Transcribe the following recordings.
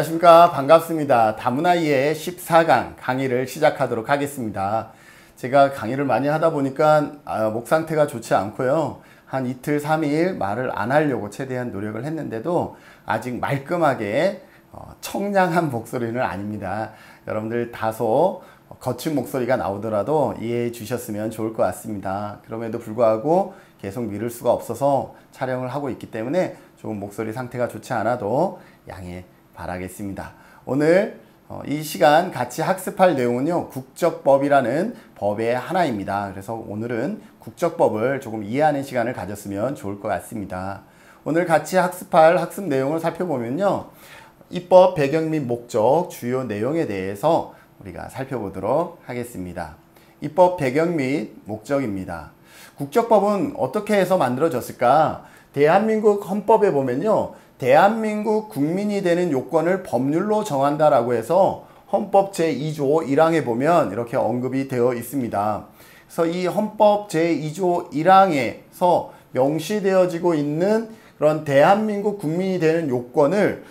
안녕하십니까. 반갑습니다. 다문화이의 14강 강의를 시작하도록 하겠습니다. 제가 강의를 많이 하다 보니까 목 상태가 좋지 않고요. 한 이틀 3일 말을 안 하려고 최대한 노력을 했는데도 아직 말끔하게 청량한 목소리는 아닙니다. 여러분들 다소 거친 목소리가 나오더라도 이해해 주셨으면 좋을 것 같습니다. 그럼에도 불구하고 계속 미룰 수가 없어서 촬영을 하고 있기 때문에 조금 목소리 상태가 좋지 않아도 양해 바라겠습니다. 오늘 이 시간 같이 학습할 내용은요, 국적법이라는 법의 하나입니다. 그래서 오늘은 국적법을 조금 이해하는 시간을 가졌으면 좋을 것 같습니다. 오늘 같이 학습할 학습 내용을 살펴보면요, 입법 배경 및 목적 주요 내용에 대해서 우리가 살펴보도록 하겠습니다. 입법 배경 및 목적입니다. 국적법은 어떻게 해서 만들어졌을까? 대한민국 헌법에 보면요, 대한민국 국민이 되는 요건을 법률로 정한다라고 해서 헌법 제2조 1항에 보면 이렇게 언급이 되어 있습니다. 그래서 이 헌법 제2조 1항에서 명시되어지고 있는 그런 대한민국 국민이 되는 요건을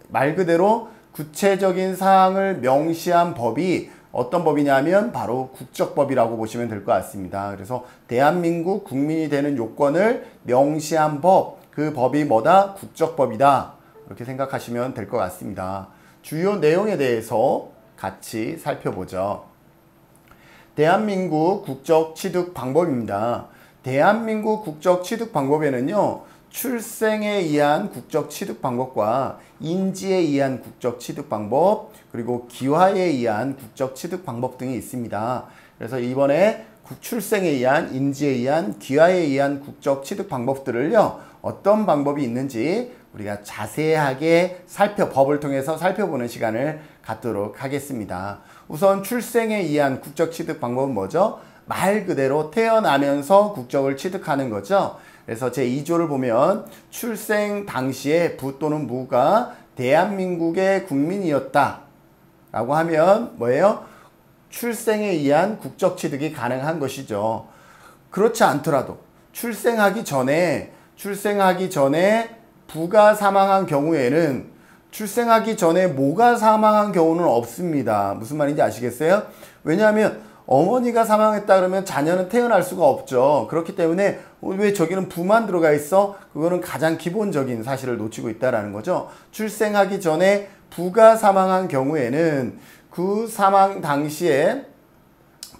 말 그대로 구체적인 사항을 명시한 법이 어떤 법이냐면 바로 국적법이라고 보시면 될 것 같습니다. 그래서 대한민국 국민이 되는 요건을 명시한 법, 그 법이 뭐다? 국적법이다. 이렇게 생각하시면 될 것 같습니다. 주요 내용에 대해서 같이 살펴보죠. 대한민국 국적 취득 방법입니다. 대한민국 국적 취득 방법에는요, 출생에 의한 국적 취득 방법과 인지에 의한 국적 취득 방법, 그리고 기화에 의한 국적 취득 방법 등이 있습니다. 그래서 이번에 출생에 의한, 인지에 의한, 기화에 의한 국적 취득 방법들을요, 어떤 방법이 있는지 우리가 자세하게 법을 통해서 살펴보는 시간을 갖도록 하겠습니다. 우선 출생에 의한 국적 취득 방법은 뭐죠? 말 그대로 태어나면서 국적을 취득하는 거죠. 그래서 제2조를 보면 출생 당시에 부 또는 무가 대한민국의 국민이었다 라고 하면 뭐예요? 출생에 의한 국적 취득이 가능한 것이죠. 그렇지 않더라도 출생하기 전에 부가 사망한 경우에는 출생하기 전에 모가 사망한 경우는 없습니다. 무슨 말인지 아시겠어요? 왜냐하면 어머니가 사망했다 그러면 자녀는 태어날 수가 없죠. 그렇기 때문에 왜 저기는 부만 들어가 있어? 그거는 가장 기본적인 사실을 놓치고 있다는 거죠. 출생하기 전에 부가 사망한 경우에는 그 사망 당시에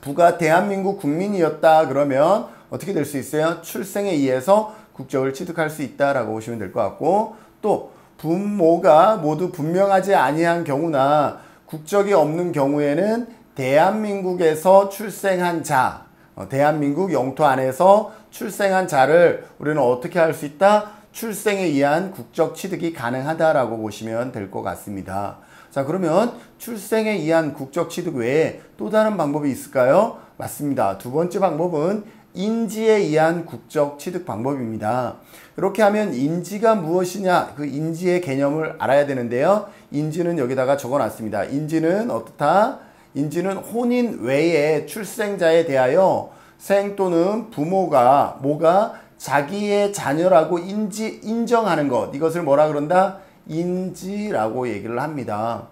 부가 대한민국 국민이었다 그러면 어떻게 될 수 있어요? 출생에 의해서 국적을 취득할 수 있다라고 보시면 될 것 같고, 또 부모가 모두 분명하지 아니한 경우나 국적이 없는 경우에는 대한민국에서 출생한 자, 대한민국 영토 안에서 출생한 자를 우리는 어떻게 할 수 있다? 출생에 의한 국적 취득이 가능하다라고 보시면 될 것 같습니다. 자, 그러면 출생에 의한 국적 취득 외에 또 다른 방법이 있을까요? 맞습니다. 두 번째 방법은 인지에 의한 국적 취득 방법입니다. 이렇게 하면 인지가 무엇이냐, 그 인지의 개념을 알아야 되는데요. 인지는 여기다가 적어놨습니다. 인지는 어떻다? 인지는 혼인 외에 출생자에 대하여 생 또는 모가 자기의 자녀라고 인정하는 것, 이것을 뭐라 그런다? 인지라고 얘기를 합니다.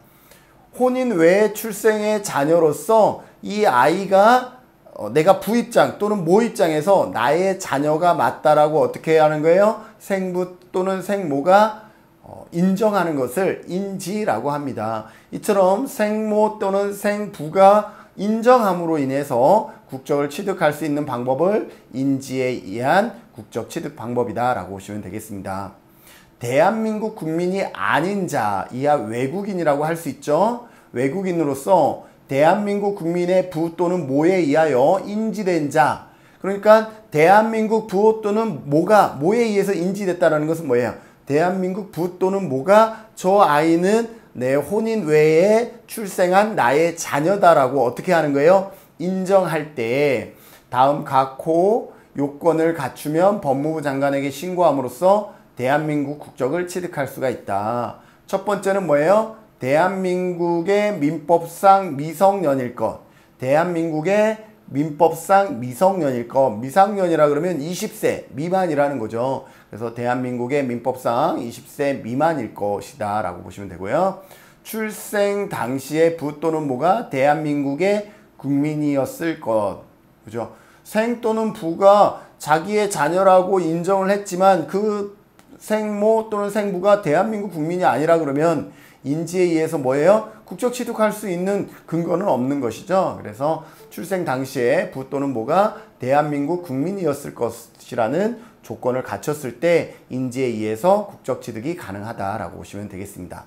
혼인 외에 출생의 자녀로서 이 아이가 내가 부 입장 또는 모 입장에서 나의 자녀가 맞다라고 어떻게 하는 거예요? 생부 또는 생모가 인정하는 것을 인지라고 합니다. 이처럼 생모 또는 생부가 인정함으로 인해서 국적을 취득할 수 있는 방법을 인지에 의한 국적 취득 방법이다 라고 보시면 되겠습니다. 대한민국 국민이 아닌 자, 이하 외국인이라고 할 수 있죠. 외국인으로서 대한민국 국민의 부 또는 모에 의하여 인지된 자, 그러니까 대한민국 부 또는 모에 의해서 인지됐다는 것은 뭐예요? 대한민국 부 또는 모가 저 아이는 내 혼인 외에 출생한 나의 자녀다라고 어떻게 하는 거예요? 인정할 때 다음 각호 요건을 갖추면 법무부 장관에게 신고함으로써 대한민국 국적을 취득할 수가 있다. 첫 번째는 뭐예요? 대한민국의 민법상 미성년일 것. 대한민국의 민법상 미성년일 것. 미성년이라 그러면 20세 미만이라는 거죠. 그래서 대한민국의 민법상 20세 미만일 것이다 라고 보시면 되고요. 출생 당시에 부 또는 모가 대한민국의 국민이었을 것. 그죠? 생 또는 부가 자기의 자녀라고 인정을 했지만 그 생모 또는 생부가 대한민국 국민이 아니라 그러면 인지에 의해서 뭐예요? 국적 취득할 수 있는 근거는 없는 것이죠. 그래서 출생 당시에 부 또는 모가 대한민국 국민이었을 것이라는 조건을 갖췄을 때 인지에 의해서 국적 취득이 가능하다라고 보시면 되겠습니다.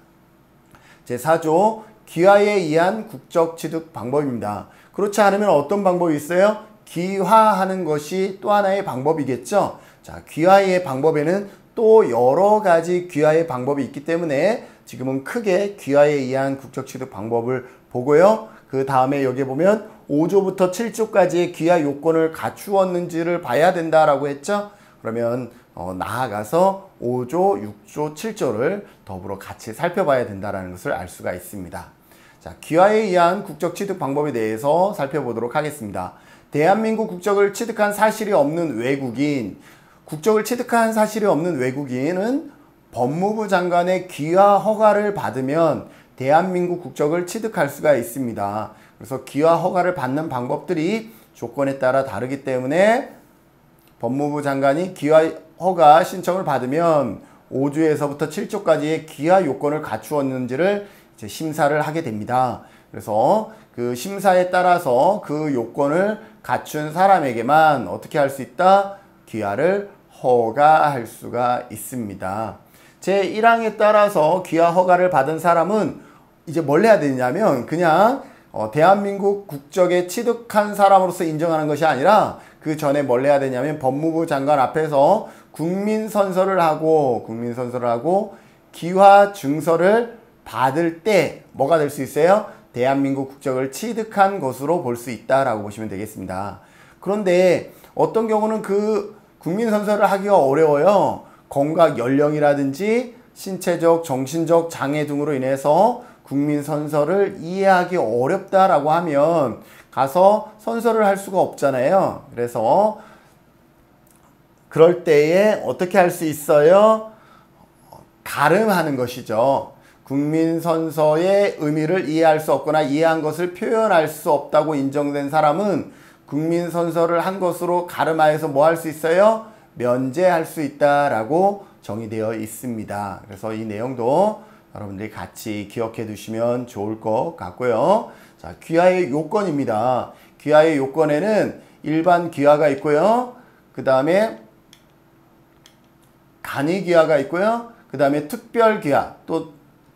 제4조 귀화에 의한 국적 취득 방법입니다. 그렇지 않으면 어떤 방법이 있어요? 귀화하는 것이 또 하나의 방법이겠죠. 자, 귀화의 방법에는 또 여러 가지 귀화의 방법이 있기 때문에 지금은 크게 귀화에 의한 국적 취득 방법을 보고요. 그 다음에 여기 보면 5조부터 7조까지의 귀화 요건을 갖추었는지를 봐야 된다라고 했죠. 그러면 나아가서 5조, 6조, 7조를 더불어 같이 살펴봐야 된다는 것을 알 수가 있습니다. 자, 귀화에 의한 국적 취득 방법에 대해서 살펴보도록 하겠습니다. 대한민국 국적을 취득한 사실이 없는 외국인, 국적을 취득한 사실이 없는 외국인은 법무부 장관의 귀화 허가를 받으면 대한민국 국적을 취득할 수가 있습니다. 그래서 귀화 허가를 받는 방법들이 조건에 따라 다르기 때문에 법무부 장관이 귀화 허가 신청을 받으면 5조에서부터 7조까지의 귀화 요건을 갖추었는지를 이제 심사를 하게 됩니다. 그래서 그 심사에 따라서 그 요건을 갖춘 사람에게만 어떻게 할 수 있다? 귀화를 허가할 수가 있습니다. 제1항에 따라서 귀화 허가를 받은 사람은 이제 뭘 해야 되냐면 그냥 대한민국 국적에 취득한 사람으로서 인정하는 것이 아니라 그 전에 뭘 해야 되냐면 법무부 장관 앞에서 국민선서를 하고 귀화 증서를 받을 때 뭐가 될 수 있어요? 대한민국 국적을 취득한 것으로 볼 수 있다라고 보시면 되겠습니다. 그런데 어떤 경우는 그 국민선서를 하기가 어려워요. 건강 연령이라든지 신체적, 정신적 장애 등으로 인해서 국민선서를 이해하기 어렵다라고 하면 가서 선서를 할 수가 없잖아요. 그래서 그럴 때에 어떻게 할 수 있어요? 가름하는 것이죠. 국민선서의 의미를 이해할 수 없거나 이해한 것을 표현할 수 없다고 인정된 사람은 국민선서를 한 것으로 가름하여서 뭐 할 수 있어요? 면제할 수 있다라고 정의되어 있습니다. 그래서 이 내용도 여러분들이 같이 기억해 두시면 좋을 것 같고요. 자, 귀화의 요건입니다. 귀화의 요건에는 일반 귀화가 있고요. 그 다음에 간이 귀화가 있고요. 그 다음에 특별 귀화, 또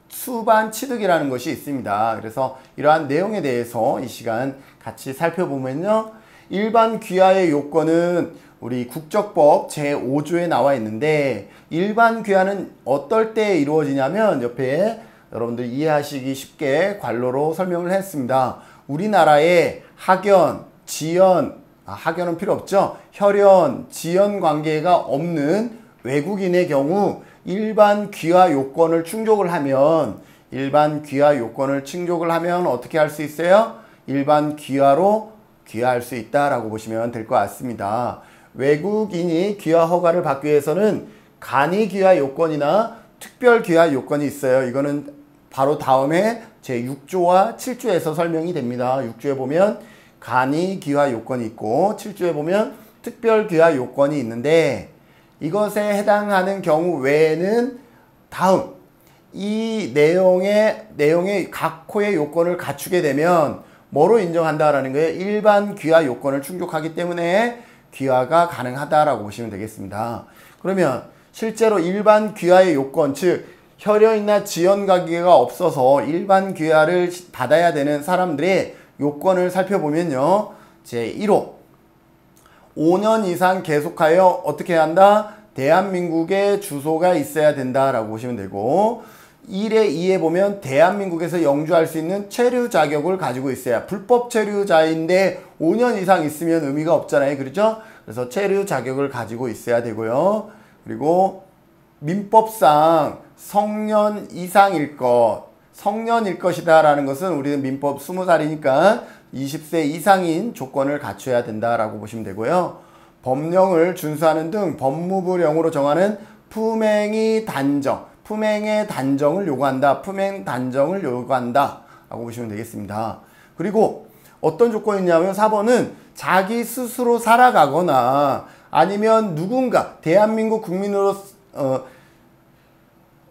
수반 취득이라는 것이 있습니다. 그래서 이러한 내용에 대해서 이 시간 같이 살펴보면요. 일반 귀화의 요건은 우리 국적법 제5조에 나와 있는데 일반 귀화는 어떨 때 이루어지냐면 옆에 여러분들 이해하시기 쉽게 관로로 설명을 했습니다. 우리나라에 학연, 지연, 학연은 필요 없죠. 혈연, 지연 관계가 없는 외국인의 경우 일반 귀화 요건을 충족을 하면 어떻게 할 수 있어요? 일반 귀화로 귀화할 수 있다라고 보시면 될 것 같습니다. 외국인이 귀화 허가를 받기 위해서는 간이 귀화 요건이나 특별 귀화 요건이 있어요. 이거는 바로 다음에 제6조와 7조에서 설명이 됩니다. 6조에 보면 간이 귀화 요건이 있고 7조에 보면 특별 귀화 요건이 있는데 이것에 해당하는 경우 외에는 다음 이 내용의 각 호의 요건을 갖추게 되면 뭐로 인정한다라는 거예요? 일반 귀화 요건을 충족하기 때문에 귀화가 가능하다라고 보시면 되겠습니다. 그러면 실제로 일반 귀화의 요건, 즉 혈연이나 지연 관계가 없어서 일반 귀화를 받아야 되는 사람들의 요건을 살펴보면요. 제1호 5년 이상 계속하여 어떻게 해야 한다? 대한민국에 주소가 있어야 된다라고 보시면 되고 1에 2에 보면 대한민국에서 영주할 수 있는 체류 자격을 가지고 있어야 불법 체류자인데 5년 이상 있으면 의미가 없잖아요. 그렇죠? 그래서 체류 자격을 가지고 있어야 되고요. 그리고 민법상 성년 이상일 것, 성년일 것이다라는 것은 우리는 민법 20살이니까 20세 이상인 조건을 갖춰야 된다라고 보시면 되고요. 법령을 준수하는 등 법무부령으로 정하는 품행위 단정, 품행의 단정을 요구한다. 품행 단정을 요구한다. 라고 보시면 되겠습니다. 그리고 어떤 조건이 있냐면 4번은 자기 스스로 살아가거나 아니면 누군가 대한민국 국민으로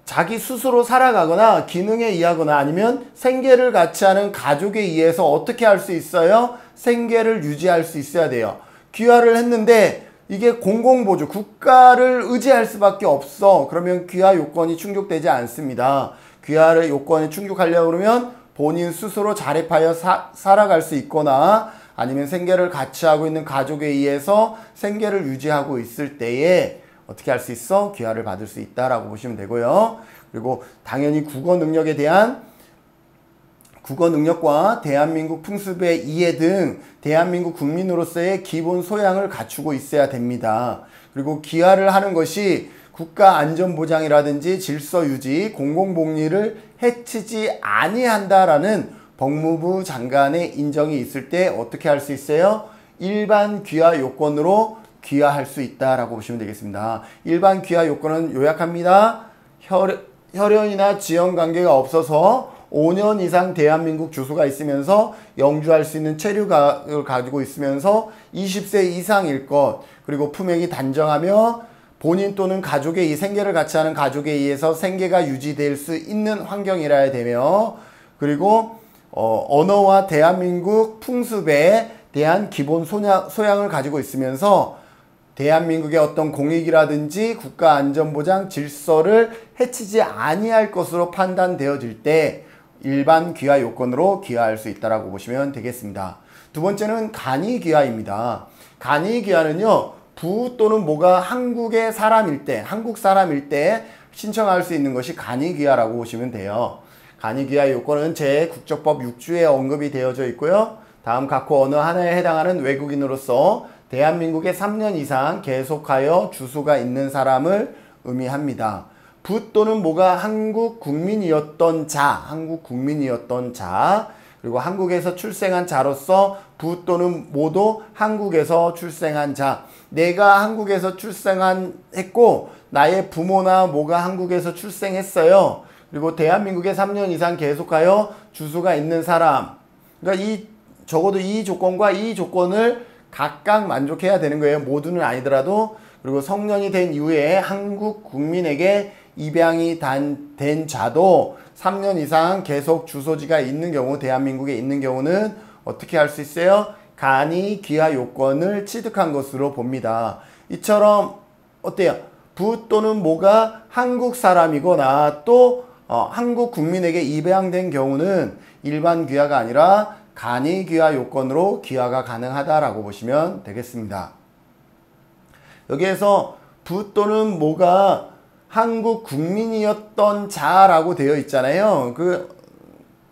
자기 스스로 살아가거나 기능에 의하거나 아니면 생계를 같이 하는 가족에 의해서 어떻게 할 수 있어요? 생계를 유지할 수 있어야 돼요. 귀화를 했는데 이게 공공보조, 국가를 의지할 수밖에 없어. 그러면 귀화 요건이 충족되지 않습니다. 귀화를 요건에 충족하려고 그러면 본인 스스로 자립하여 살아갈 수 있거나 아니면 생계를 같이 하고 있는 가족에 의해서 생계를 유지하고 있을 때에 어떻게 할 수 있어? 귀화를 받을 수 있다라고 보시면 되고요. 그리고 당연히 국어 능력과 대한민국 풍습의 이해 등 대한민국 국민으로서의 기본 소양을 갖추고 있어야 됩니다. 그리고 귀화를 하는 것이 국가 안전보장이라든지 질서 유지, 공공복리를 해치지 아니한다라는 법무부 장관의 인정이 있을 때 어떻게 할 수 있어요? 일반 귀화 요건으로 귀화할 수 있다라고 보시면 되겠습니다. 일반 귀화 요건은 요약합니다. 혈연이나 지연관계가 없어서 5년 이상 대한민국 주소가 있으면서 영주할 수 있는 체류를 가지고 있으면서 20세 이상일 것, 그리고 품행이 단정하며 본인 또는 가족의 생계를 같이 하는 가족에 의해서 생계가 유지될 수 있는 환경이라야 되며, 그리고 언어와 대한민국 풍습에 대한 기본 소양을 가지고 있으면서 대한민국의 어떤 공익이라든지 국가안전보장 질서를 해치지 아니할 것으로 판단되어질 때 일반 귀화 요건으로 귀화할 수 있다고 보시면 되겠습니다. 두 번째는 간이 귀화입니다. 간이 귀화는요, 부 또는 모가 한국의 사람일 때, 한국 사람일 때 신청할 수 있는 것이 간이 귀화라고 보시면 돼요. 간이 귀화 요건은 제 국적법 6주에 언급이 되어져 있고요. 다음 각호 어느 하나에 해당하는 외국인으로서 대한민국에 3년 이상 계속하여 주소가 있는 사람을 의미합니다. 부 또는 모가 한국 국민이었던 자, 그리고 한국에서 출생한 자로서 부 또는 모도 한국에서 출생한 자. 내가 한국에서 했고 나의 부모나 모가 한국에서 출생했어요. 그리고 대한민국에 3년 이상 계속하여 주소가 있는 사람. 그러니까 적어도 이 조건과 이 조건을 각각 만족해야 되는 거예요. 모두는 아니더라도. 그리고 성년이 된 이후에 한국 국민에게 입양이 된 자도 3년 이상 계속 주소지가 있는 경우, 대한민국에 있는 경우는 어떻게 할 수 있어요? 간이 귀화 요건을 취득한 것으로 봅니다. 이처럼 어때요? 부 또는 모가 한국 사람이거나 또 한국 국민에게 입양된 경우는 일반 귀화가 아니라 간이 귀화 요건으로 귀화가 가능하다라고 보시면 되겠습니다. 여기에서 부 또는 모가 한국 국민이었던 자라고 되어 있잖아요.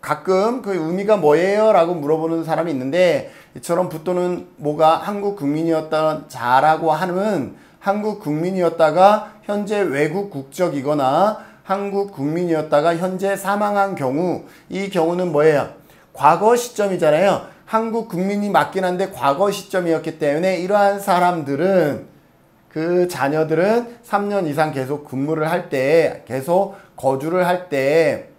가끔 그 의미가 뭐예요? 라고 물어보는 사람이 있는데, 이처럼 부 또는 모가 한국 국민이었던 자라고 하는 한국 국민이었다가 현재 외국 국적이거나 한국 국민이었다가 현재 사망한 경우, 이 경우는 뭐예요? 과거 시점이잖아요. 한국 국민이 맞긴 한데 과거 시점이었기 때문에 이러한 사람들은 그 자녀들은 3년 이상 계속 근무를 할 때, 계속 거주를 할 때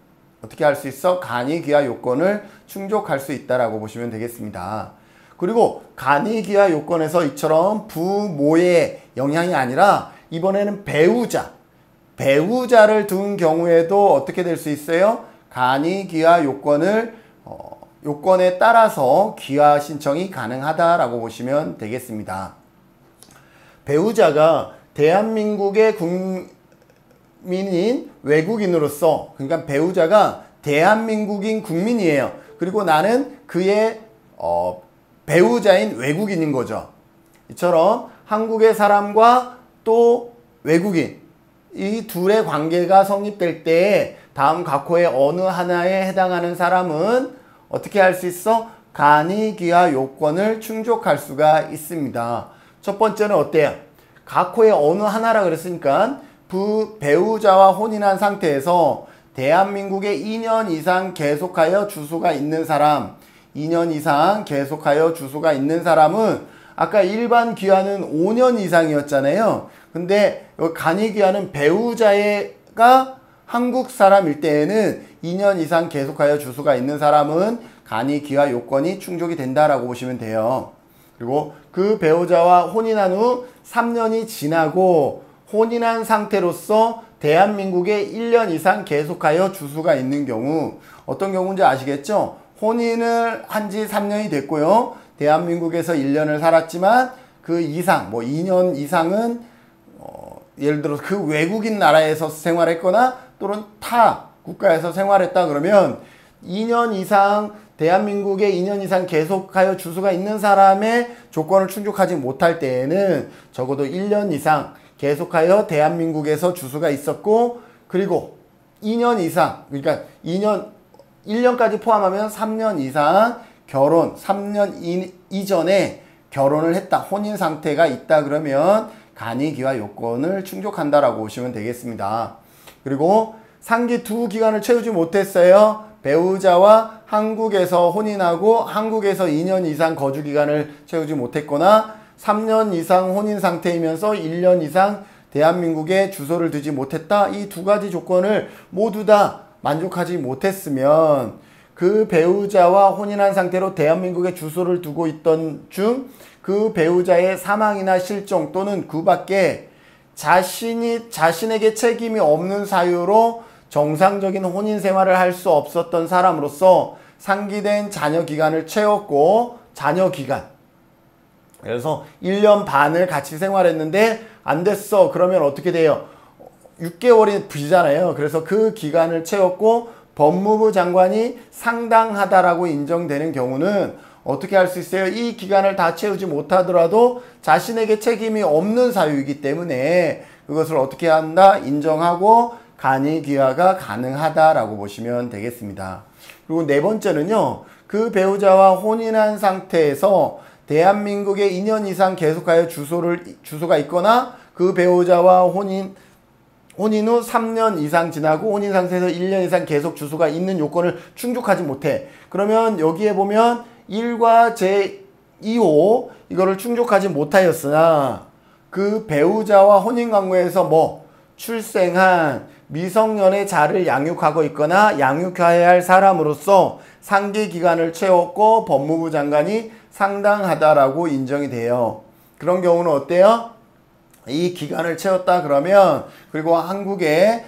어떻게 할 수 있어? 간이 귀화 요건을 충족할 수 있다라고 보시면 되겠습니다. 그리고 간이 귀화 요건에서 이처럼 부모의 영향이 아니라 이번에는 배우자를 둔 경우에도 어떻게 될 수 있어요? 간이 귀화 요건에 따라서 귀화 신청이 가능하다라고 보시면 되겠습니다. 배우자가 대한민국의 국민인 외국인으로서, 그러니까 배우자가 대한민국인 국민이에요. 그리고 나는 그의 배우자인 외국인인 거죠. 이처럼 한국의 사람과 또 외국인, 이 둘의 관계가 성립될 때 다음 각호의 어느 하나에 해당하는 사람은 어떻게 할 수 있어? 간이 귀화 요건을 충족할 수가 있습니다. 첫 번째는 어때요? 각호의 어느 하나라 그랬으니까 배우자와 혼인한 상태에서 대한민국에 2년 이상 계속하여 주소가 있는 사람, 2년 이상 계속하여 주소가 있는 사람은 아까 일반 귀화는 5년 이상이었잖아요. 근데 간이 귀화는 배우자가 한국 사람일 때에는 2년 이상 계속하여 주소가 있는 사람은 간이 귀화 요건이 충족이 된다라고 보시면 돼요. 그리고 그 배우자와 혼인한 후 3년이 지나고 혼인한 상태로서 대한민국에 1년 이상 계속하여 주소가 있는 경우, 어떤 경우인지 아시겠죠? 혼인을 한 지 3년이 됐고요. 대한민국에서 1년을 살았지만 그 이상, 뭐 2년 이상은 예를 들어서 그 외국인 나라에서 생활했거나 또는 타 국가에서 생활했다 그러면 2년 이상 대한민국에 2년 이상 계속하여 주소가 있는 사람의 조건을 충족하지 못할 때에는 적어도 1년 이상 계속하여 대한민국에서 주소가 있었고, 그리고 2년 이상, 그러니까 1년까지 포함하면 3년 이상 결혼, 3년 이전에 결혼을 했다, 혼인 상태가 있다 그러면 간이 귀화 요건을 충족한다라고 보시면 되겠습니다. 그리고 상기 두 기간을 채우지 못했어요. 배우자와 한국에서 혼인하고 한국에서 2년 이상 거주 기간을 채우지 못했거나 3년 이상 혼인 상태이면서 1년 이상 대한민국에 주소를 두지 못했다. 이 두 가지 조건을 모두 다 만족하지 못했으면 그 배우자와 혼인한 상태로 대한민국에 주소를 두고 있던 중 그 배우자의 사망이나 실종 또는 그 밖에 자신에게 책임이 없는 사유로 정상적인 혼인 생활을 할 수 없었던 사람으로서 상기된 자녀 기간을 채웠고, 자녀 기간, 그래서 1년 반을 같이 생활했는데 안 됐어. 그러면 어떻게 돼요? 6개월이 비잖아요. 그래서 그 기간을 채웠고 법무부 장관이 상당하다라고 인정되는 경우는 어떻게 할 수 있어요? 이 기간을 다 채우지 못하더라도 자신에게 책임이 없는 사유이기 때문에 그것을 어떻게 한다? 인정하고 간이 귀화가 가능하다라고 보시면 되겠습니다. 그리고 네 번째는요, 그 배우자와 혼인한 상태에서 대한민국에 2년 이상 계속하여 주소가 있거나 그 배우자와 혼인 후 3년 이상 지나고 혼인 상태에서 1년 이상 계속 주소가 있는 요건을 충족하지 못해. 그러면 여기에 보면 1과 제2호 이거를 충족하지 못하였으나 그 배우자와 혼인 관계에서 출생한 미성년의 자를 양육하고 있거나 양육해야 할 사람으로서 상기 기간을 채웠고 법무부 장관이 상당하다라고 인정이 돼요. 그런 경우는 어때요? 이 기간을 채웠다 그러면, 그리고 한국에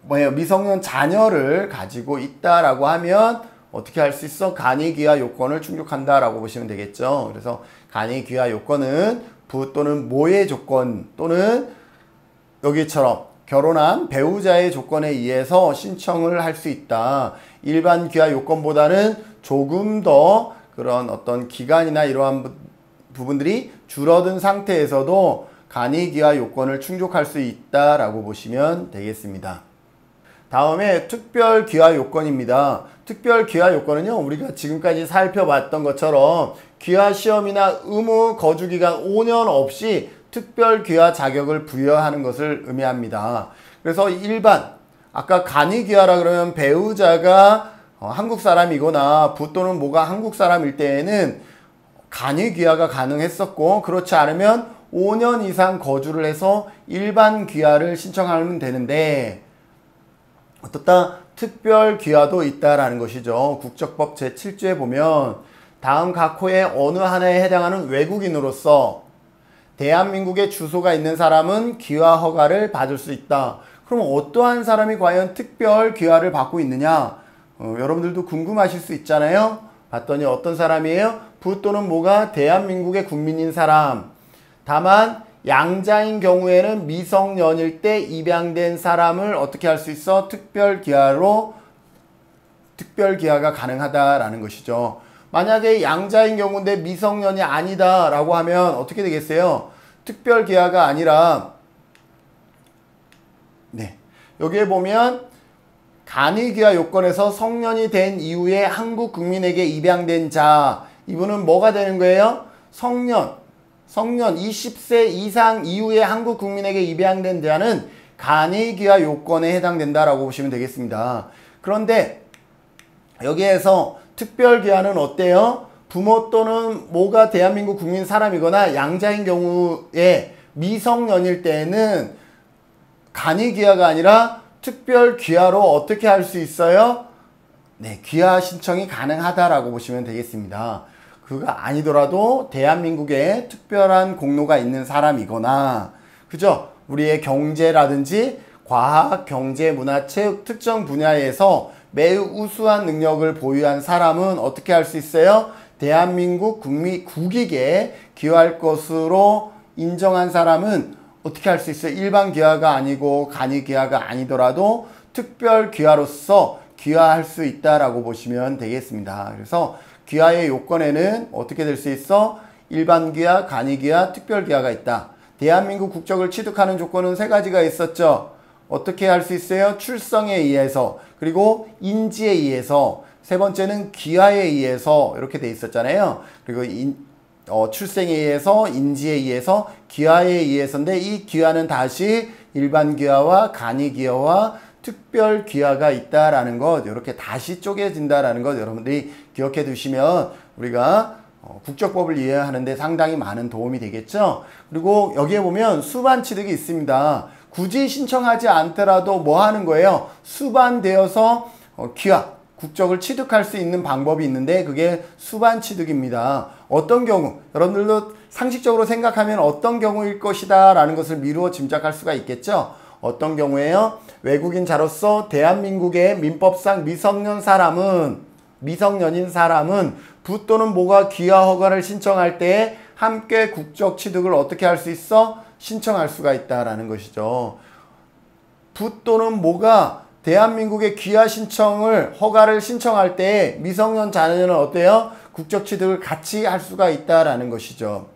미성년 자녀를 가지고 있다라고 하면 어떻게 할 수 있어? 간이 귀화 요건을 충족한다라고 보시면 되겠죠. 그래서 간이 귀화 요건은 부 또는 모의 조건 또는 여기처럼 결혼한 배우자의 조건에 의해서 신청을 할 수 있다. 일반 귀화 요건보다는 조금 더 그런 어떤 기간이나 이러한 부분들이 줄어든 상태에서도 간이 귀화 요건을 충족할 수 있다라고 보시면 되겠습니다. 다음에 특별 귀화 요건입니다. 특별 귀화 요건은요, 우리가 지금까지 살펴봤던 것처럼 귀화 시험이나 의무 거주 기간 5년 없이 특별 귀화 자격을 부여하는 것을 의미합니다. 그래서 일반, 아까 간이 귀화라 그러면 배우자가 한국 사람이거나 부 또는 모가 한국 사람일 때에는 간이 귀화가 가능했었고, 그렇지 않으면 5년 이상 거주를 해서 일반 귀화를 신청하면 되는데, 어떻다? 특별 귀화도 있다라는 것이죠. 국적법 제7조에 보면 다음 각 호의 어느 하나에 해당하는 외국인으로서 대한민국에 주소가 있는 사람은 귀화 허가를 받을 수 있다. 그럼 어떠한 사람이 과연 특별 귀화를 받고 있느냐? 여러분들도 궁금하실 수 있잖아요. 봤더니 어떤 사람이에요? 부 또는 모가 대한민국의 국민인 사람. 다만 양자인 경우에는 미성년일 때 입양된 사람을 어떻게 할 수 있어? 특별 귀화가 가능하다라는 것이죠. 만약에 양자인 경우인데 미성년이 아니다라고 하면 어떻게 되겠어요? 특별 귀화가 아니라, 여기에 보면 간이 귀화 요건에서 성년이 된 이후에 한국 국민에게 입양된 자, 이분은 뭐가 되는 거예요? 성년 20세 이상 이후에 한국 국민에게 입양된 자는 간이 귀화 요건에 해당된다라고 보시면 되겠습니다. 그런데 여기에서 특별 귀화는 어때요? 부모 또는 모가 대한민국 국민 사람이거나 양자인 경우에 미성년일 때에는 간이 귀화가 아니라 특별 귀화로 어떻게 할 수 있어요? 네, 귀화 신청이 가능하다라고 보시면 되겠습니다. 그가 아니더라도 대한민국에 특별한 공로가 있는 사람이거나, 그죠? 우리의 경제라든지 과학, 경제, 문화, 체육 특정 분야에서 매우 우수한 능력을 보유한 사람은 어떻게 할 수 있어요? 대한민국 국익에 기여할 것으로 인정한 사람은 어떻게 할 수 있어요? 일반 귀화가 아니고 간이 귀화가 아니더라도 특별 귀화로서 귀화할 수 있다라고 보시면 되겠습니다. 그래서 귀화의 요건에는 어떻게 될 수 있어? 일반 귀화, 간이 귀화, 특별 귀화가 있다. 대한민국 국적을 취득하는 조건은 세 가지가 있었죠. 어떻게 할 수 있어요? 출생에 의해서, 그리고 인지에 의해서, 세 번째는 귀화에 의해서 이렇게 돼 있었잖아요. 그리고 출생에 의해서, 인지에 의해서, 귀화에 의해서인데 이 귀화는 다시 일반 귀화와 간이 귀화와 특별 귀화가 있다라는 것, 이렇게 다시 쪼개진다라는 것 여러분들이 기억해 두시면 우리가 국적법을 이해하는데 상당히 많은 도움이 되겠죠. 그리고 여기에 보면 수반 취득이 있습니다. 굳이 신청하지 않더라도 뭐 하는 거예요? 수반되어서 귀화, 국적을 취득할 수 있는 방법이 있는데 그게 수반 취득입니다. 어떤 경우, 여러분들도 상식적으로 생각하면 어떤 경우일 것이다 라는 것을 미루어 짐작할 수가 있겠죠. 어떤 경우에요? 외국인자로서 대한민국의 민법상 미성년인 사람은 부 또는 모가 귀화 허가를 신청할 때에 함께 국적 취득을 어떻게 할 수 있어? 신청할 수가 있다라는 것이죠. 부 또는 모가 대한민국의 귀화 신청을 허가를 신청할 때 미성년 자녀는 어때요? 국적 취득을 같이 할 수가 있다라는 것이죠.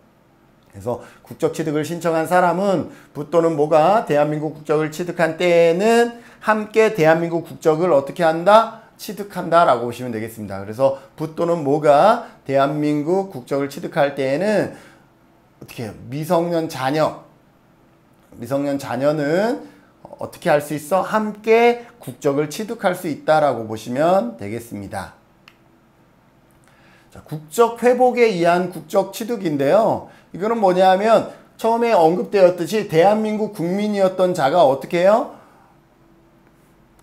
그래서 국적 취득을 신청한 사람은 부 또는 모가 대한민국 국적을 취득한 때에는 함께 대한민국 국적을 어떻게 한다? 취득한다라고 보시면 되겠습니다. 그래서 부 또는 모가 대한민국 국적을 취득할 때에는 어떻게 해요? 미성년 자녀는 어떻게 할 수 있어? 함께 국적을 취득할 수 있다라고 보시면 되겠습니다. 자, 국적 회복에 의한 국적 취득인데요. 이거는 뭐냐면 처음에 언급되었듯이 대한민국 국민이었던 자가 어떻게 해요?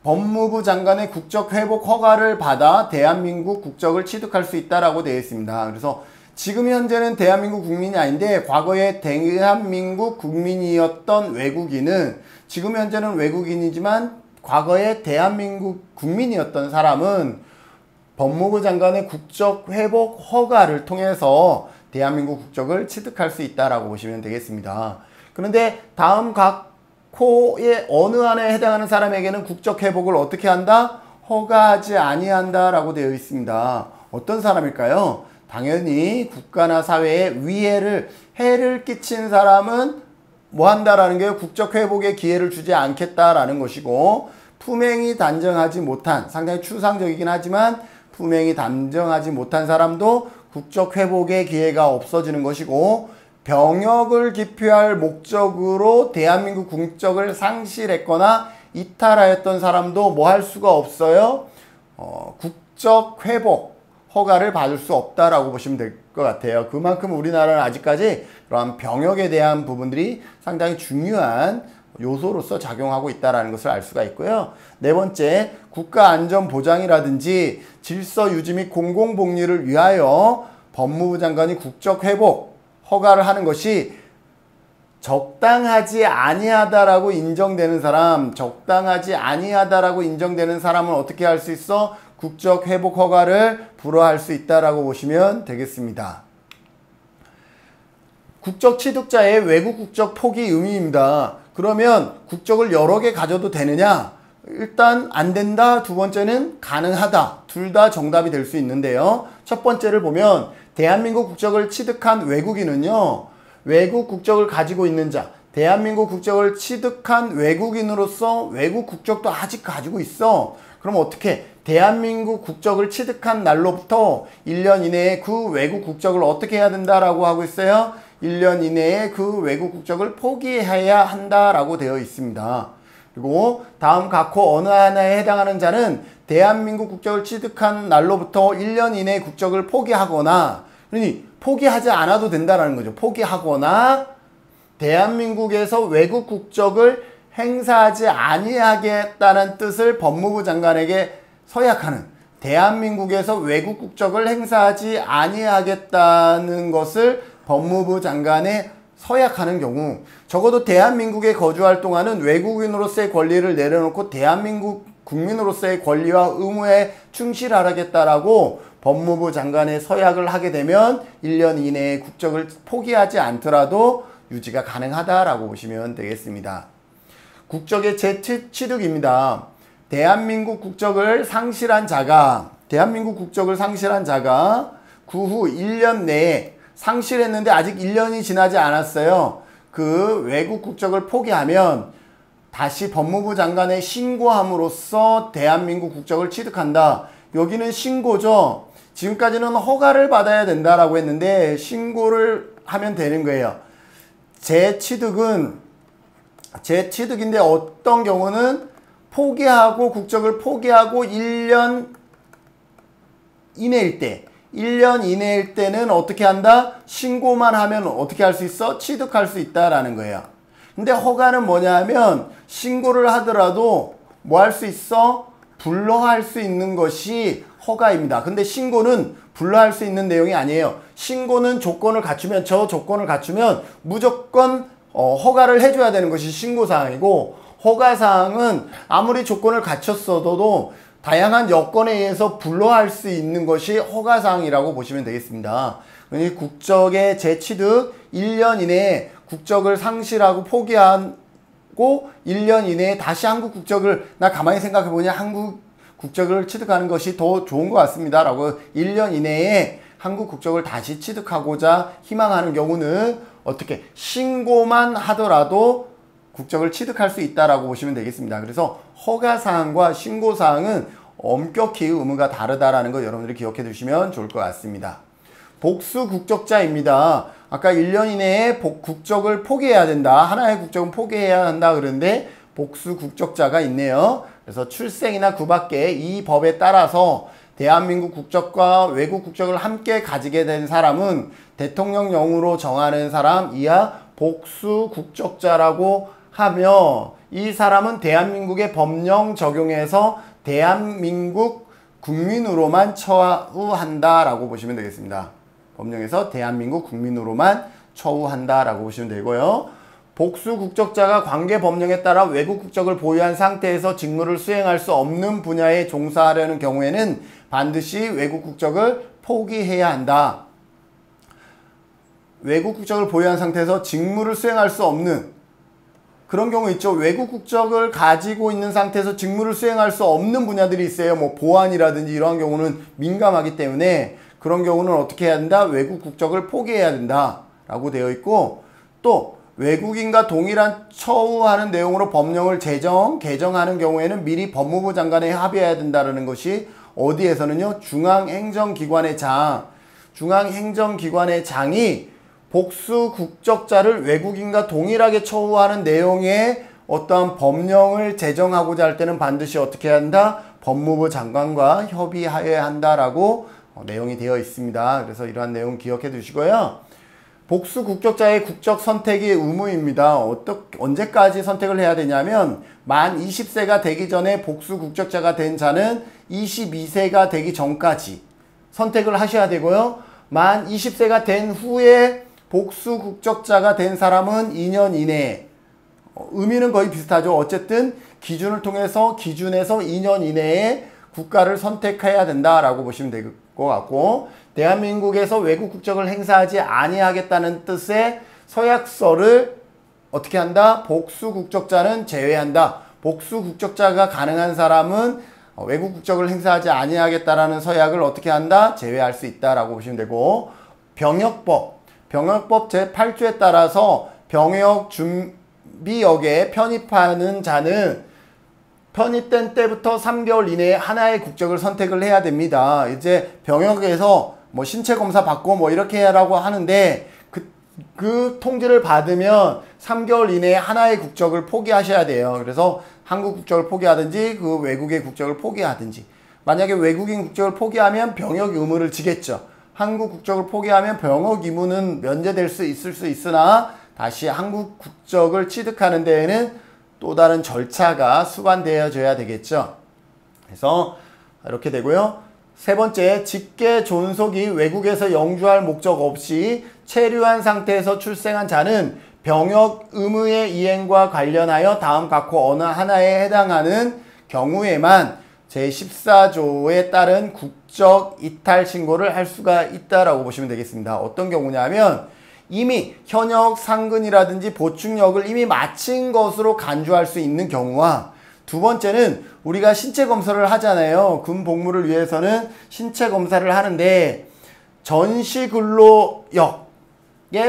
법무부 장관의 국적 회복 허가를 받아 대한민국 국적을 취득할 수 있다라고 되어 있습니다. 그래서 지금 현재는 대한민국 국민이 아닌데 과거에 대한민국 국민이었던 외국인은 지금 현재는 외국인이지만 과거에 대한민국 국민이었던 사람은 법무부 장관의 국적 회복 허가를 통해서 대한민국 국적을 취득할 수 있다라고 보시면 되겠습니다. 그런데 다음 각 코의 어느 안에 해당하는 사람에게는 국적 회복을 어떻게 한다? 허가하지 아니한다라고 되어 있습니다. 어떤 사람일까요? 당연히 국가나 사회에 해를 끼친 사람은 뭐 한다라는 게 국적 회복의 기회를 주지 않겠다라는 것이고, 품행이 단정하지 못한, 상당히 추상적이긴 하지만 품행이 단정하지 못한 사람도 국적 회복의 기회가 없어지는 것이고, 병역을 기피할 목적으로 대한민국 국적을 상실했거나 이탈하였던 사람도 뭐 할 수가 없어요? 국적 회복 허가를 받을 수 없다라고 보시면 될 것 같아요. 그만큼 우리나라는 아직까지 그러한 병역에 대한 부분들이 상당히 중요한 요소로서 작용하고 있다는 것을 알 수가 있고요. 네 번째, 국가안전보장이라든지 질서유지 및 공공복리를 위하여 법무부 장관이 국적 회복 허가를 하는 것이 적당하지 아니하다라고 인정되는 사람은 어떻게 할 수 있어? 국적 회복 허가를 불허할 수 있다라고 보시면 되겠습니다. 국적 취득자의 외국 국적 포기 의미입니다. 그러면 국적을 여러 개 가져도 되느냐? 일단 안 된다. 두 번째는 가능하다. 둘 다 정답이 될 수 있는데요. 첫 번째를 보면 대한민국 국적을 취득한 외국인은요, 외국 국적을 가지고 있는 자, 대한민국 국적을 취득한 외국인으로서 외국 국적도 아직 가지고 있어. 그럼 어떻게? 대한민국 국적을 취득한 날로부터 1년 이내에 그 외국 국적을 어떻게 해야 된다라고 하고 있어요? 1년 이내에 그 외국 국적을 포기해야 한다라고 되어 있습니다. 그리고 다음 각호 어느 하나에 해당하는 자는 대한민국 국적을 취득한 날로부터 1년 이내에 국적을 포기하거나, 그러니 포기하지 않아도 된다라는 거죠. 포기하거나 대한민국에서 외국 국적을 행사하지 아니하겠다는 뜻을 법무부 장관에게 서약하는, 대한민국에서 외국 국적을 행사하지 아니하겠다는 것을 법무부 장관에 서약하는 경우, 적어도 대한민국에 거주할 동안은 외국인으로서의 권리를 내려놓고 대한민국 국민으로서의 권리와 의무에 충실하겠다라고 법무부 장관의 서약을 하게 되면 1년 이내에 국적을 포기하지 않더라도 유지가 가능하다라고 보시면 되겠습니다. 국적의 재취득입니다. 대한민국 국적을 상실한 자가 그 후 1년 내에 상실했는데 아직 1년이 지나지 않았어요. 그 외국 국적을 포기하면 다시 법무부 장관에 신고함으로써 대한민국 국적을 취득한다. 여기는 신고죠. 지금까지는 허가를 받아야 된다라고 했는데 신고를 하면 되는 거예요. 재취득인데 어떤 경우는 국적을 포기하고 1년 이내일 때는 어떻게 한다? 신고만 하면 어떻게 할 수 있어? 취득할 수 있다라는 거예요. 근데 허가는 뭐냐 하면 신고를 하더라도 뭐 할 수 있어? 불허할 수 있는 것이 허가입니다. 근데 신고는 불허할 수 있는 내용이 아니에요. 신고는 조건을 갖추면 무조건 허가를 해줘야 되는 것이 신고사항이고, 허가사항은 아무리 조건을 갖췄어도 다양한 여건에 의해서 불허할 수 있는 것이 허가사항이라고 보시면 되겠습니다. 그러니 국적의 재취득 1년 이내에 국적을 상실하고 포기하고 1년 이내에 다시 한국 국적을, 나 가만히 생각해보니 한국 국적을 취득하는 것이 더 좋은 것 같습니다 라고 1년 이내에 한국 국적을 다시 취득하고자 희망하는 경우는 어떻게 신고만 하더라도 국적을 취득할 수 있다라고 보시면 되겠습니다. 그래서 허가사항과 신고사항은 엄격히 의무가 다르다라는 거 여러분들이 기억해 두시면 좋을 것 같습니다. 복수 국적자입니다. 아까 1년 이내에 국적을 포기해야 된다. 하나의 국적은 포기해야 한다 그런데 복수 국적자가 있네요. 그래서 출생이나 그 밖에 이 법에 따라서 대한민국 국적과 외국 국적을 함께 가지게 된 사람은 대통령령으로 정하는 사람 이하 복수 국적자라고 하며, 이 사람은 대한민국의 법령 적용에서 대한민국 국민으로만 처우한다라고 보시면 되겠습니다. 법령에서 대한민국 국민으로만 처우한다라고 보시면 되고요. 복수 국적자가 관계 법령에 따라 외국 국적을 보유한 상태에서 직무를 수행할 수 없는 분야에 종사하려는 경우에는 반드시 외국 국적을 포기해야 한다. 외국 국적을 보유한 상태에서 직무를 수행할 수 없는 그런 경우 있죠. 외국 국적을 가지고 있는 상태에서 직무를 수행할 수 없는 분야들이 있어요. 뭐 보안이라든지 이러한 경우는 민감하기 때문에 그런 경우는 어떻게 해야 된다? 외국 국적을 포기해야 된다 라고 되어 있고, 또 외국인과 동일한 처우하는 내용으로 법령을 개정하는 경우에는 미리 법무부 장관에 합의해야 된다는 것이 어디에서는요? 중앙행정기관의 장이 복수 국적자를 외국인과 동일하게 처우하는 내용의 어떠한 법령을 제정하고자 할 때는 반드시 어떻게 해야 한다? 법무부 장관과 협의하여야 한다라고 내용이 되어 있습니다. 그래서 이러한 내용 기억해 두시고요. 복수 국적자의 국적 선택이 의무입니다. 언제까지 선택을 해야 되냐면 만 20세가 되기 전에 복수 국적자가 된 자는 22세가 되기 전까지 선택을 하셔야 되고요. 만 20세가 된 후에 복수 국적자가 된 사람은 2년 이내에, 의미는 거의 비슷하죠. 어쨌든 기준에서 2년 이내에 국가를 선택해야 된다라고 보시면 될 것 같고, 대한민국에서 외국 국적을 행사하지 아니하겠다는 뜻의 서약서를 어떻게 한다? 복수 국적자는 제외한다. 복수 국적자가 가능한 사람은 외국 국적을 행사하지 아니하겠다라는 서약을 어떻게 한다? 제외할 수 있다라고 보시면 되고, 병역법 제8조에 따라서 병역 준비역에 편입하는 자는 편입된 때부터 3개월 이내에 하나의 국적을 선택을 해야 됩니다. 이제 병역에서 뭐 신체 검사 받고 뭐 이렇게 하라고 하는데 그 통지를 받으면 3개월 이내에 하나의 국적을 포기하셔야 돼요. 그래서 한국 국적을 포기하든지 그 외국의 국적을 포기하든지, 만약에 외국인 국적을 포기하면 병역 의무를 지겠죠. 한국 국적을 포기하면 병역 의무는 면제될 수 있으나 다시 한국 국적을 취득하는 데에는 또 다른 절차가 수반되어져야 되겠죠. 그래서 이렇게 되고요. 세 번째, 직계 존속이 외국에서 영주할 목적 없이 체류한 상태에서 출생한 자는 병역 의무의 이행과 관련하여 다음 각호 어느 하나에 해당하는 경우에만 제14조에 따른 국적 이탈 신고를 할 수가 있다라고 보시면 되겠습니다. 어떤 경우냐면 이미 현역 상근이라든지 보충역을 이미 마친 것으로 간주할 수 있는 경우와, 두 번째는 우리가 신체 검사를 하잖아요. 군 복무를 위해서는 신체 검사를 하는데 전시근로역에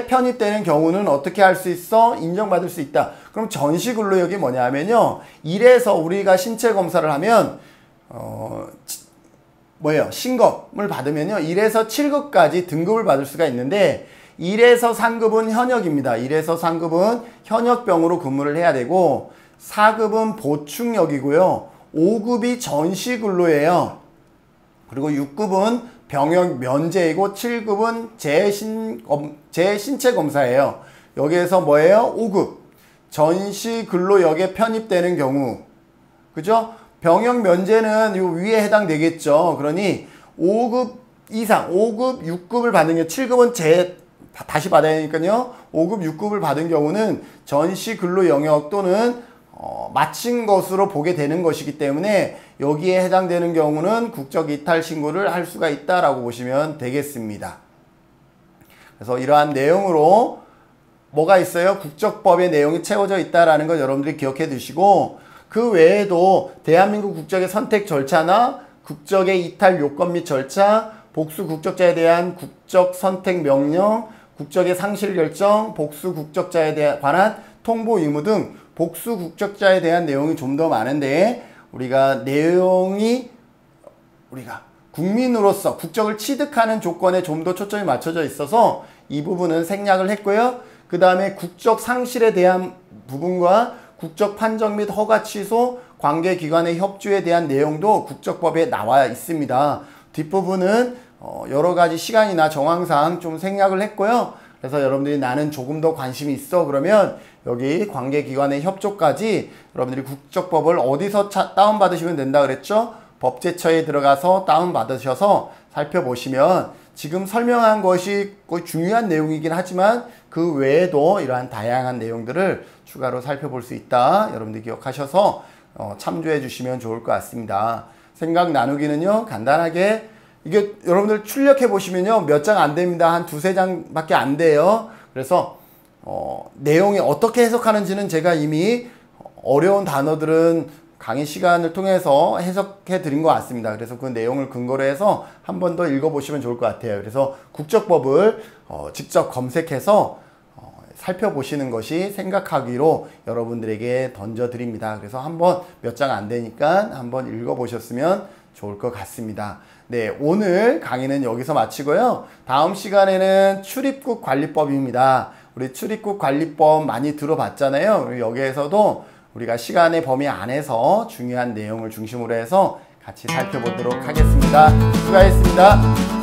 편입되는 경우는 어떻게 할 수 있어? 인정받을 수 있다. 그럼 전시근로역이 뭐냐면요, 일에서 우리가 신체 검사를 하면 신검을 받으면요 1에서 7급까지 등급을 받을 수가 있는데 1에서 3급은 현역입니다. 1에서 3급은 현역병으로 근무를 해야 되고 4급은 보충역이고요. 5급이 전시근로예요. 그리고 6급은 병역 면제이고 7급은 재신체 검사예요. 여기에서 뭐예요? 5급 전시근로역에 편입되는 경우, 그죠? 병역 면제는 요 위에 해당되겠죠. 그러니 5급 이상, 5급, 6급을 받는 게 7급은 다시 받아야 되니까요. 5급, 6급을 받은 경우는 전시 근로 영역 또는 마친 것으로 보게 되는 것이기 때문에 여기에 해당되는 경우는 국적 이탈 신고를 할 수가 있다라고 보시면 되겠습니다. 그래서 이러한 내용으로 뭐가 있어요? 국적법의 내용이 채워져 있다라는 걸 여러분들이 기억해 두시고, 그 외에도 대한민국 국적의 선택 절차나 국적의 이탈 요건 및 절차, 복수 국적자에 대한 국적 선택 명령, 국적의 상실 결정, 복수 국적자에 관한 통보 의무 등 복수 국적자에 대한 내용이 좀 더 많은데, 우리가 국민으로서 국적을 취득하는 조건에 좀 더 초점이 맞춰져 있어서 이 부분은 생략을 했고요. 그 다음에 국적 상실에 대한 부분과 국적 판정 및 허가 취소, 관계기관의 협조에 대한 내용도 국적법에 나와 있습니다. 뒷부분은 여러 가지 시간이나 정황상 좀 생략을 했고요. 그래서 여러분들이 나는 조금 더 관심이 있어 그러면 여기 관계기관의 협조까지 여러분들이 국적법을 어디서 다운받으시면 된다 그랬죠? 법제처에 들어가서 다운받으셔서 살펴보시면 지금 설명한 것이 거의 중요한 내용이긴 하지만 그 외에도 이러한 다양한 내용들을 추가로 살펴볼 수 있다. 여러분들 기억하셔서 참조해 주시면 좋을 것 같습니다. 생각 나누기는요, 간단하게 이게 여러분들 출력해 보시면요 몇 장 안 됩니다. 한 두세 장밖에 안 돼요. 그래서 내용이 어떻게 해석하는지는 제가 이미 어려운 단어들은 강의 시간을 통해서 해석해 드린 것 같습니다. 그래서 그 내용을 근거로 해서 한 번 더 읽어보시면 좋을 것 같아요. 그래서 국적법을 직접 검색해서 살펴보시는 것이 생각하기로 여러분들에게 던져드립니다. 그래서 한번 몇 장 안 되니까 한번 읽어보셨으면 좋을 것 같습니다. 네, 오늘 강의는 여기서 마치고요. 다음 시간에는 출입국 관리법입니다. 우리 출입국 관리법 많이 들어봤잖아요. 여기에서도 우리가 시간의 범위 안에서 중요한 내용을 중심으로 해서 같이 살펴보도록 하겠습니다. 수고하셨습니다.